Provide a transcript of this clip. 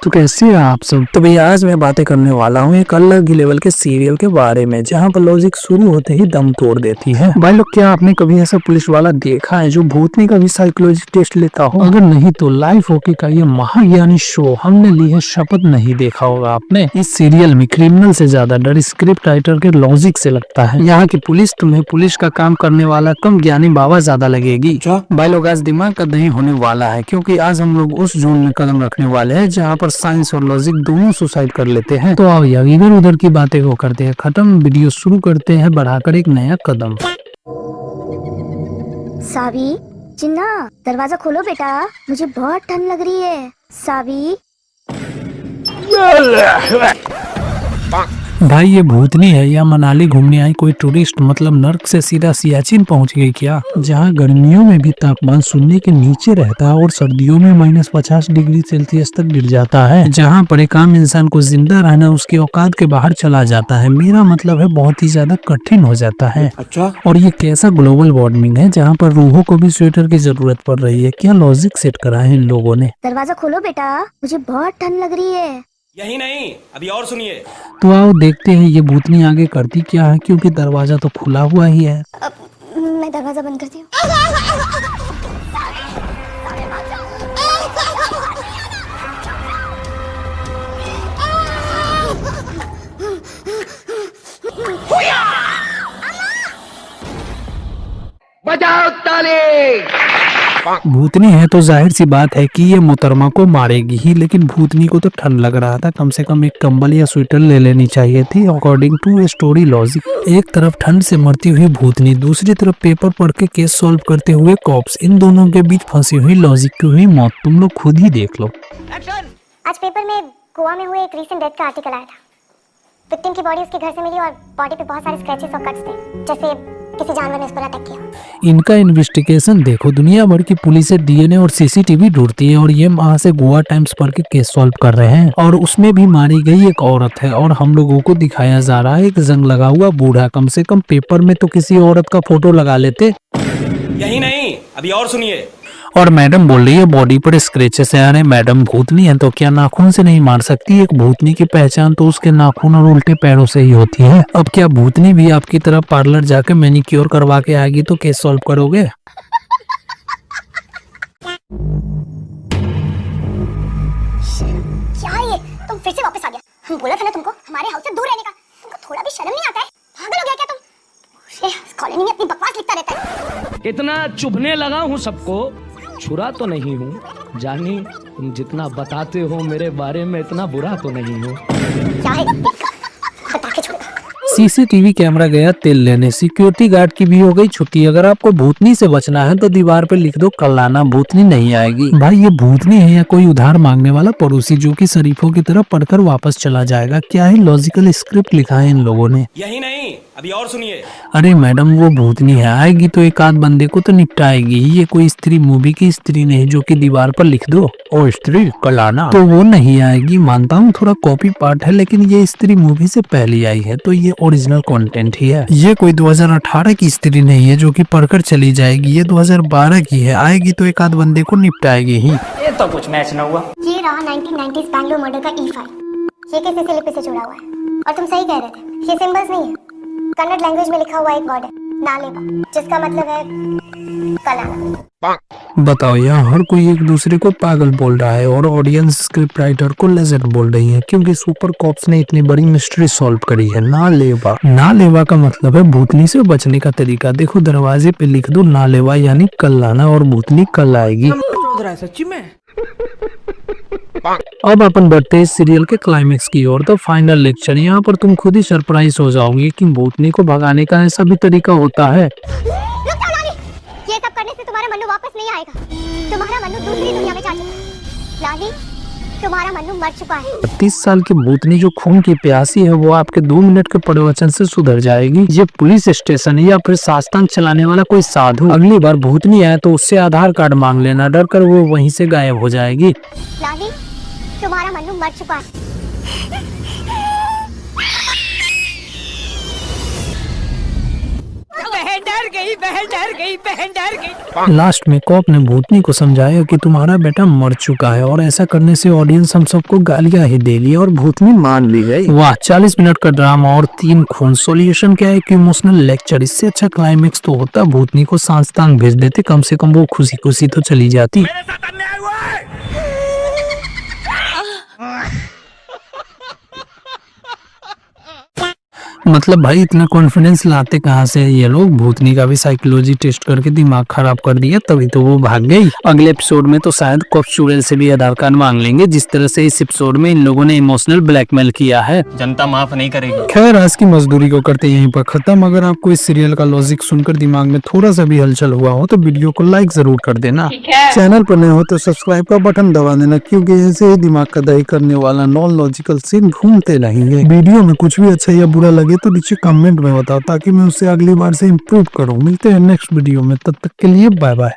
तो कैसे हैं आप सब। तो भैया आज मैं बातें करने वाला हूँ एक अलग ही लेवल के सीरियल के बारे में, जहाँ पर लॉजिक शुरू होते ही दम तोड़ देती है। भाई लोग, क्या आपने कभी ऐसा पुलिस वाला देखा है जो भूतनी का भी साइकोलॉजी टेस्ट लेता हो? अगर नहीं तो लाइफ ओके का ये महाज्ञानी शो हमने ली है शपथ नहीं देखा होगा आपने। इस सीरियल में क्रिमिनल से ज्यादा डर स्क्रिप्ट राइटर के लॉजिक से लगता है। यहाँ की पुलिस तुम्हें पुलिस का काम करने वाला कम ज्ञानी बाबा ज्यादा लगेगी। भाई लोग, आज दिमाग का दही होने वाला है, क्योंकि आज हम लोग उस जोन में कदम रखने वाले हैं जहाँ पर साइंस और लॉजिक दोनों सुसाइड कर लेते हैं। तो आओ यार, इधर उधर की बातें को करते हैं खत्म, वीडियो शुरू करते हैं बढ़ाकर एक नया कदम। सावी, चिन्ना, दरवाजा खोलो बेटा, मुझे बहुत ठंड लग रही है। सावी। भाई ये भूतनी है या मनाली घूमने आई कोई टूरिस्ट, मतलब नर्क से सीधा सियाचिन पहुंच गई क्या? जहां गर्मियों में भी तापमान शून्य के नीचे रहता है और सर्दियों में -50 डिग्री सेल्सियस तक गिर जाता है। जहां पर एक आम इंसान को जिंदा रहना उसकी औकात के बाहर चला जाता है। मेरा मतलब है बहुत ही ज्यादा कठिन हो जाता है। अच्छा। और ये कैसा ग्लोबल वार्मिंग है जहाँ पर रूहों को भी स्वेटर की जरूरत पड़ रही है। क्या लॉजिक सेट करा है इन लोगों ने। दरवाजा खोलो बेटा, मुझे बहुत ठंड लग रही है। यही नहीं, अभी और सुनिए। तो आओ देखते हैं ये भूतनी आगे करती क्या है, क्योंकि दरवाजा तो खुला हुआ ही है। मैं दरवाजा बंद करती हूँ। बजाओ ताली। भूतनी है तो जाहिर सी बात है कि ये मोहतरमा को मारेगी ही, लेकिन भूतनी को तो ठंड लग रहा था, कम से कम एक कंबल या स्वेटर ले लेनी चाहिए थी अकॉर्डिंग टू स्टोरी लॉजिक। एक तरफ ठंड से मरती हुई भूतनी, दूसरी तरफ पेपर पढ़ के केस सॉल्व करते हुए कॉप्स, इन दोनों के बीच फंसी हुई लॉजिक की हुई मौत तुम लोग खुद ही देख लो। आज पेपर में गोवा में हुए एक रीसेंट डेथ का आर्टिकल आया था। विक्टिम की बॉडी उसके घर से मिली और बॉडी पे बहुत सारे स्क्रैचेस और कट्स थे, जैसे किसी जानवर ने उस पर अटैक किया। इनका इन्वेस्टिगेशन देखो, दुनिया भर की पुलिस डीएनए और सीसीटीवी ढूंढती है और ये वहाँ से गोवा टाइम्स पढ़ के केस सॉल्व कर रहे हैं। और उसमें भी मारी गई एक औरत है और हम लोगों को दिखाया जा रहा है एक जंग लगा हुआ बूढ़ा। कम से कम पेपर में तो किसी औरत का फोटो लगा लेते। यही नहीं, अभी और सुनिए। और मैडम बोल रही है बॉडी पर स्क्रैचेस है। अरे मैडम भूतनी है तो क्या नाखून से नहीं मार सकती? एक भूतनी की पहचान तो उसके नाखून और उल्टे पैरों से ही होती है। अब क्या भूतनी भी आपकी तरह पार्लर जाके मैनिक्योर करवा के आएगी तो केस सॉल्व करोगे? क्या ये, तुम फिर से वापस आ गया? हम बोला था ना तुमको हमारे हाउस से दूर रहने का। तुमको थोड़ा भी शर्म नहीं आता है? पागल हो गया क्या तुम? इस कॉलोनी में अपनी बकवास लिखता रहता है। इतना चुभने लगा हूँ सबको, छुरा तो नहीं हूँ जानी, तुम जितना बताते हो मेरे बारे में इतना बुरा तो नहीं हूँ। क्या है? बता के छोड़ो। सीसीटीवी कैमरा गया तेल लेने, सिक्योरिटी गार्ड की भी हो गई छुट्टी। अगर आपको भूतनी से बचना है तो दीवार पे लिख दो कल आना, भूतनी नहीं आएगी। भाई ये भूतनी है या कोई उधार मांगने वाला पड़ोसी जो कि शरीफों की तरह पढ़कर वापस चला जाएगा? क्या ही लॉजिकल स्क्रिप्ट लिखा है इन लोगों ने। यही नहीं, अभी और सुनिए। अरे मैडम वो भूतनी है, आएगी तो एक आध बंदे को तो निपटाएगी ही। ये कोई स्त्री मूवी की स्त्री नहीं जो कि दीवार पर लिख दो ओ स्त्री कल आना, तो वो नहीं आएगी। मानता हूँ थोड़ा कॉपी पार्ट है, लेकिन ये स्त्री मूवी से पहले आई है तो ये ओरिजिनल कंटेंट ही है। ये कोई 2018 की स्त्री नहीं है जो कि पढ़कर चली जाएगी, ये 2012 की है। आएगी तो एक आध बंदे को निपटाएगी ही। ये तो कुछ मैच न हुआ। ये रहा 1990s बैंगलोर मर्डर का E फाइल। ये किसी लिपि से जुड़ा हुआ है और तुम सही कह रहे थे, ये सिंबल्स नहीं है, कन्नड़ लैंग्वेज में लिखा हुआ एक वर्ड है नालेवा, जिसका मतलब है कल आना। बताओ यार, हर कोई एक दूसरे को पागल बोल रहा है और ऑडियंस स्क्रिप्ट राइटर को लेजेंड बोल रही है, क्योंकि सुपर कॉप्स ने इतनी बड़ी मिस्ट्री सॉल्व करी है। नालेवा, नालेवा का मतलब है भूतनी से बचने का तरीका। देखो दरवाजे पे लिख दो नालेवा यानी कल आना और भूतनी कल आएगी। सच्ची में। अब अपन बढ़ते हैं सीरियल के क्लाइमेक्स की ओर। तो फाइनल लेक्चर, यहाँ पर तुम खुद ही सरप्राइज हो जाओगी कि भूतनी को भगाने का ऐसा भी तरीका होता है। रुक जाओ लाली, ये सब करने से तुम्हारा मन्नू वापस नहीं आएगा। तुम्हारा मन्नू दूसरी दुनिया में जा चुका है। लाली, तुम्हारा मन्नू मर चुका है। 30 साल की भूतनी जो खून की प्यासी है वो आपके 2 मिनट के प्रवचन से सुधर जाएगी। ये पुलिस स्टेशन या फिर शासन चलाने वाला कोई साधु। अगली बार भूतनी आए तो उससे आधार कार्ड मांग लेना, डर कर वो वहीं से गायब हो जाएगी। लाली, तुम्हारा मन्नू मर चुका है। बहन डर गई, बहन डर गई, बहन डर गई। लास्ट में कॉप ने भूतनी को समझाया कि तुम्हारा बेटा मर चुका है और ऐसा करने से ऑडियंस हम सबको गालियां ही देगी और भूतनी मान भी गई। वाह, 40 मिनट का ड्रामा और 3 खून। सॉल्यूशन क्या है कि इमोशनल लेक्चर। इससे अच्छा क्लाइमेक्स तो होता भूतनी को सांस्तांग भेज देते, कम से कम वो खुशी खुशी तो चली जाती। मतलब भाई इतना कॉन्फिडेंस लाते कहाँ से ये लोग। भूतनी का भी साइकोलॉजी टेस्ट करके दिमाग खराब कर दिया, तभी तो वो भाग गई। अगले एपिसोड में तो शायद कॉप चुड़ैल से भी आधार कार्ड मांग लेंगे, जिस तरह से इस एपिसोड में इन लोगों ने इमोशनल ब्लैकमेल किया है। जनता माफ नहीं करेगी। खैर, आज की मजदूरी को करते यहीं पर खत्म। अगर आपको इस सीरियल का लॉजिक सुनकर दिमाग में थोड़ा सा भी हलचल हुआ हो तो वीडियो को लाइक जरूर कर देना। चैनल पर नए हो तो सब्सक्राइब का बटन दबा देना, क्योंकि ऐसे ही दिमाग का दही करने वाला नॉन लॉजिकल सीन घूमते रहेंगे। वीडियो में कुछ भी अच्छा या बुरा लगे तो नीचे कमेंट में बताओ, ताकि मैं उससे अगली बार से इम्प्रूव करूं। मिलते हैं नेक्स्ट वीडियो में, तब तक के लिए बाय बाय।